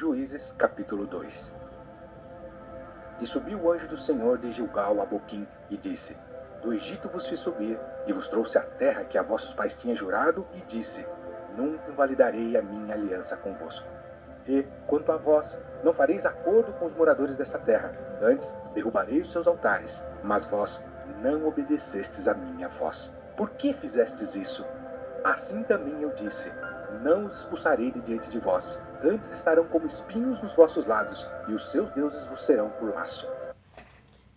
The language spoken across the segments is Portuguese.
Juízes capítulo 2. E subiu o anjo do Senhor de Gilgal a Boquim, e disse: Do Egito vos fiz subir, e vos trouxe a terra que a vossos pais tinha jurado, e disse: Nunca invalidarei a minha aliança convosco. E, quanto a vós, não fareis acordo com os moradores desta terra, antes derrubarei os seus altares, mas vós não obedecestes a minha voz. Por que fizestes isso? Assim também eu disse: Não os expulsarei de diante de vós, antes estarão como espinhos nos vossos lados, e os seus deuses vos serão por laço.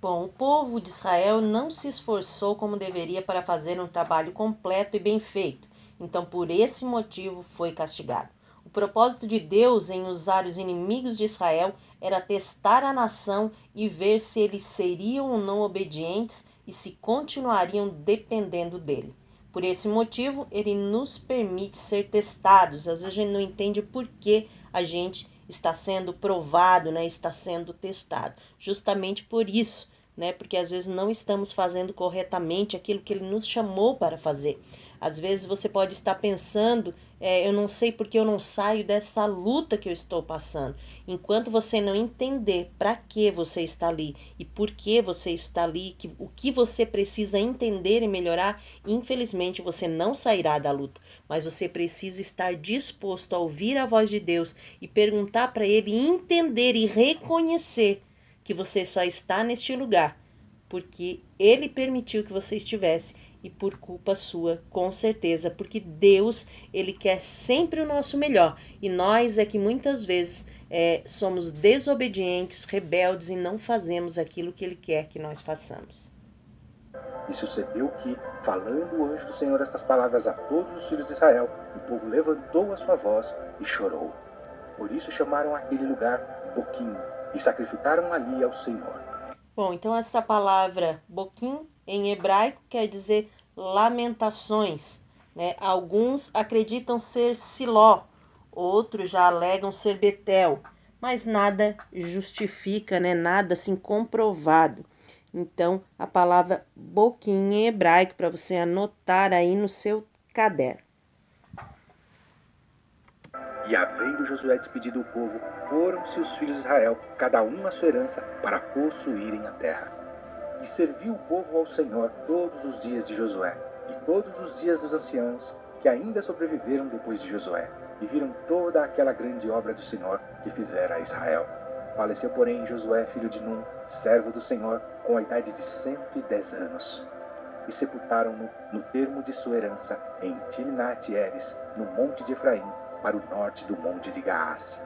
Bom, o povo de Israel não se esforçou como deveria para fazer um trabalho completo e bem feito, então por esse motivo foi castigado. O propósito de Deus em usar os inimigos de Israel era testar a nação e ver se eles seriam ou não obedientes e se continuariam dependendo dele. Por esse motivo, ele nos permite ser testados. Às vezes a gente não entende por que a gente está sendo provado, né? Está sendo testado. Justamente por isso, né? Porque às vezes não estamos fazendo corretamente aquilo que ele nos chamou para fazer. Às vezes você pode estar pensando, eu não sei porque eu não saio dessa luta que eu estou passando. Enquanto você não entender para que você está ali e por que você está ali, o que você precisa entender e melhorar, infelizmente você não sairá da luta. Mas você precisa estar disposto a ouvir a voz de Deus e perguntar para Ele, entender e reconhecer que você só está neste lugar porque Ele permitiu que você estivesse e por culpa sua, com certeza, porque Deus, Ele quer sempre o nosso melhor e nós é que muitas vezes somos desobedientes, rebeldes e não fazemos aquilo que Ele quer que nós façamos. E sucedeu que, falando o anjo do Senhor estas palavras a todos os filhos de Israel, o povo levantou a sua voz e chorou. Por isso chamaram aquele lugar Boquim, e sacrificaram ali ao Senhor. Bom, então essa palavra boquim em hebraico quer dizer lamentações, né? Alguns acreditam ser Siló, outros já alegam ser Betel, mas nada justifica, né? Nada assim comprovado. Então, a palavra boquim em hebraico para você anotar aí no seu caderno. E havendo Josué despedido o povo, foram-se os filhos de Israel, cada um a sua herança, para possuírem a terra. E serviu o povo ao Senhor todos os dias de Josué, e todos os dias dos anciãos, que ainda sobreviveram depois de Josué, e viram toda aquela grande obra do Senhor que fizera a Israel. Faleceu, porém, Josué, filho de Num, servo do Senhor, com a idade de 110 anos. E sepultaram-no no termo de sua herança, em Timnat-Heres, no monte de Efraim, para o norte do monte de Gaás.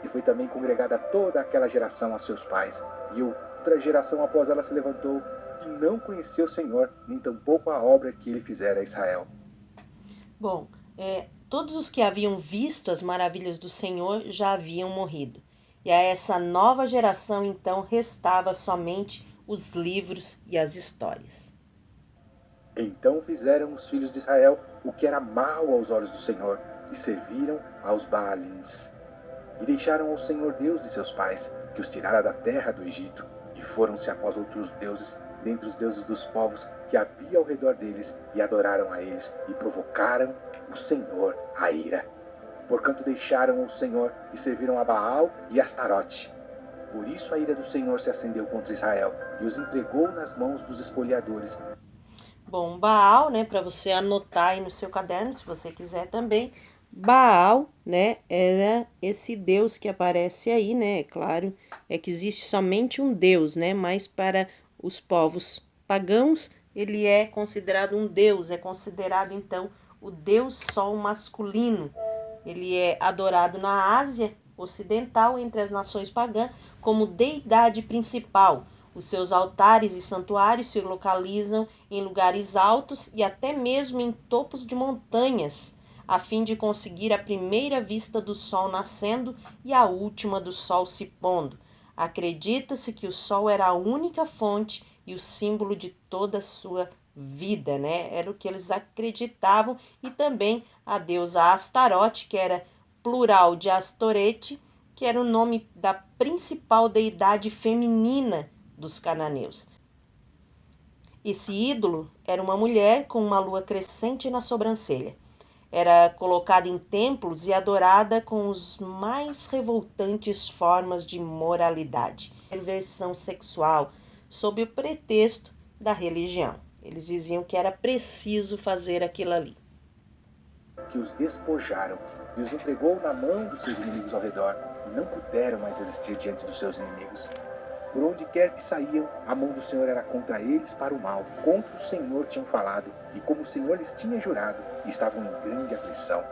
E foi também congregada toda aquela geração a seus pais, e outra geração após ela se levantou, que não conheceu o Senhor, nem tampouco a obra que ele fizera a Israel. Bom, todos os que haviam visto as maravilhas do Senhor já haviam morrido. E a essa nova geração, então, restava somente os livros e as histórias. Então fizeram os filhos de Israel o que era mal aos olhos do Senhor, e serviram aos Baalins. E deixaram ao Senhor Deus de seus pais, que os tirara da terra do Egito, e foram-se após outros deuses, dentre os deuses dos povos que havia ao redor deles, e adoraram a eles, e provocaram o Senhor a ira. Porquanto deixaram o Senhor e serviram a Baal e a Astarote. Por isso a ira do Senhor se acendeu contra Israel, e os entregou nas mãos dos espoliadores. Bom, Baal, né, para você anotar aí no seu caderno, se você quiser também, Baal, né, era esse deus que aparece aí, né, é claro, é que existe somente um deus, né, mas para os povos pagãos, ele é considerado um deus, é considerado, então, o deus sol masculino. Ele é adorado na Ásia Ocidental, entre as nações pagãs, como deidade principal. Os seus altares e santuários se localizam em lugares altos e até mesmo em topos de montanhas, a fim de conseguir a primeira vista do sol nascendo e a última do sol se pondo. Acredita-se que o sol era a única fonte e o símbolo de toda a sua vida, né? Era o que eles acreditavam, e também a deusa Astarote, que era plural de Astorete, que era o nome da principal deidade feminina dos cananeus. Esse ídolo era uma mulher com uma lua crescente na sobrancelha. era colocada em templos e adorada com as mais revoltantes formas de moralidade, perversão sexual, sob o pretexto da religião. Eles diziam que era preciso fazer aquilo ali. Que os despojaram e os entregou na mão dos seus inimigos ao redor, e não puderam mais resistir diante dos seus inimigos. Por onde quer que saíam, a mão do Senhor era contra eles para o mal. Contra o Senhor tinham falado, e como o Senhor lhes tinha jurado, estavam em grande aflição.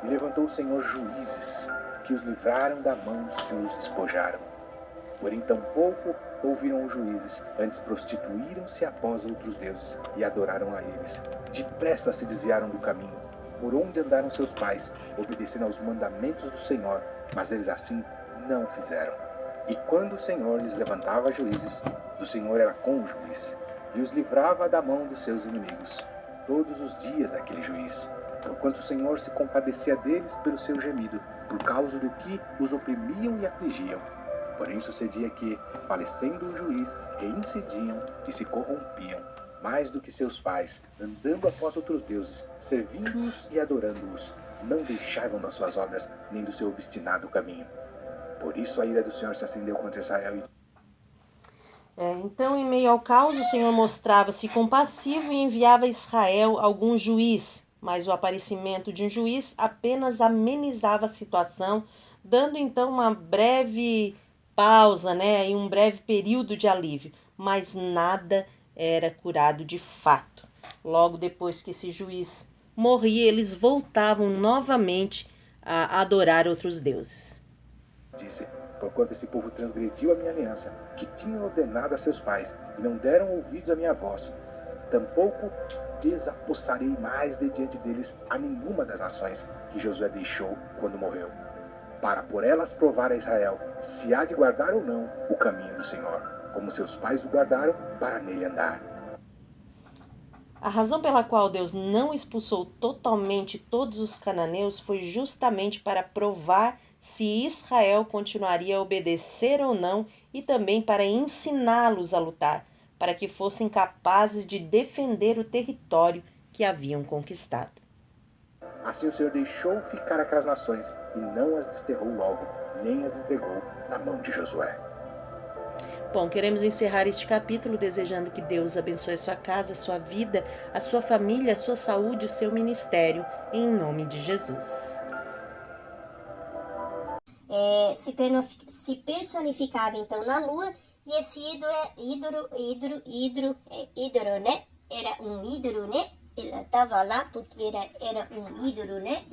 E levantou o Senhor juízes, que os livraram da mão dos que os despojaram. Porém, tampouco ouviram os juízes, antes prostituíram-se após outros deuses, e adoraram a eles. Depressa se desviaram do caminho, por onde andaram seus pais, obedecendo aos mandamentos do Senhor, mas eles assim não fizeram. E quando o Senhor lhes levantava juízes, o Senhor era com o juiz, e os livrava da mão dos seus inimigos, todos os dias daquele juiz. Porquanto o Senhor se compadecia deles pelo seu gemido, por causa do que os oprimiam e afligiam. Porém sucedia que, falecendo o juiz, reincidiam e se corrompiam, mais do que seus pais, andando após outros deuses, servindo-os e adorando-os. Não deixavam das suas obras, nem do seu obstinado caminho. Por isso a ira do Senhor se acendeu contra Israel e... Então, em meio ao caos, o Senhor mostrava-se compassivo e enviava a Israel algum juiz, mas o aparecimento de um juiz apenas amenizava a situação, dando então uma breve pausa, e um breve período de alívio, mas nada era curado de fato. Logo depois que esse juiz morria, eles voltavam novamente a adorar outros deuses. Disse, porquanto esse povo transgrediu a minha aliança, que tinham ordenado a seus pais, e não deram ouvidos à minha voz. Tampouco desapossarei mais de diante deles a nenhuma das nações que Josué deixou quando morreu, para por elas provar a Israel se há de guardar ou não o caminho do Senhor, como seus pais o guardaram para nele andar. A razão pela qual Deus não expulsou totalmente todos os cananeus foi justamente para provar se Israel continuaria a obedecer ou não, e também para ensiná-los a lutar, para que fossem capazes de defender o território que haviam conquistado. Assim o Senhor deixou ficar aquelas nações, e não as desterrou logo, nem as entregou na mão de Josué. Bom, queremos encerrar este capítulo desejando que Deus abençoe a sua casa, a sua vida, a sua família, a sua saúde, o seu ministério, em nome de Jesus. Se personificava então na lua, e esse ídolo, né? Era um ídolo, né? Ela estava lá porque era um ídolo, né?